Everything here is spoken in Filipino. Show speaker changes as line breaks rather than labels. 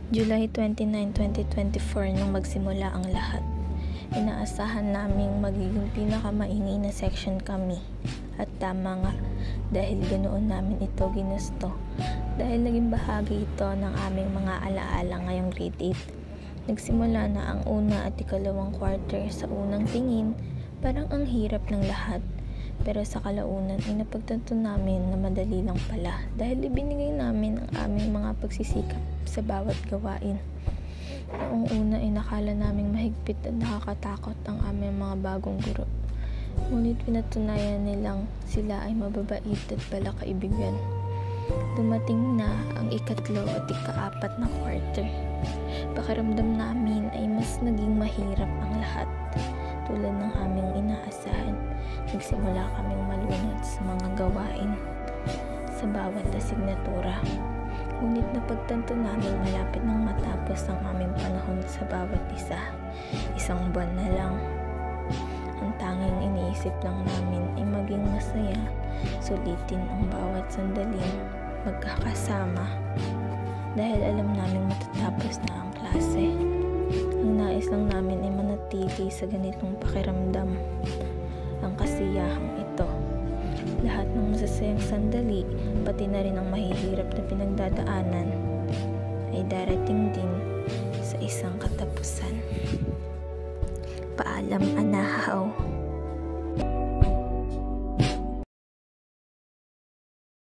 July 29, 2024 nung magsimula ang lahat. Inaasahan naming magiging pinakamaingay na section kami. At tama nga, dahil ganoon namin ito ginusto. Dahil naging bahagi ito ng aming mga alaala ngayong grade 8. Nagsimula na ang una at ikalawang quarter. Sa unang tingin, parang ang hirap ng lahat. Pero sa kalaunan ay napagtanto namin na madali lang pala dahil ibinigay namin ang aming mga pagsisikap sa bawat gawain. Noong una ay nakala naming mahigpit at nakakatakot ang aming mga bagong guro. Ngunit pinatunayan nilang sila ay mababait at pala kaibigan. Dumating na ang ikatlo at ikaapat na quarter. Pakiramdam namin ay mas naging mahirap ang lahat. Tulad ng aming inaasahan, nagsimula kaming malunod sa mga gawain sa bawat asignatura. Ngunit napagtanto namin malapit nang matapos ang aming panahon sa bawat isa. Isang buwan na lang. Ang tanging iniisip lang namin ay maging masaya, sulitin ang bawat sandaling magkakasama. Dahil alam namin matatapos na ang klase. Ang nais lang namin ay manatili sa ganitong pakiramdam. Ang kasiyahang ito. Lahat ng masasayang sandali, pati na rin ang mahihirap na pinagdadaanan, ay darating din sa isang katapusan. Paalam,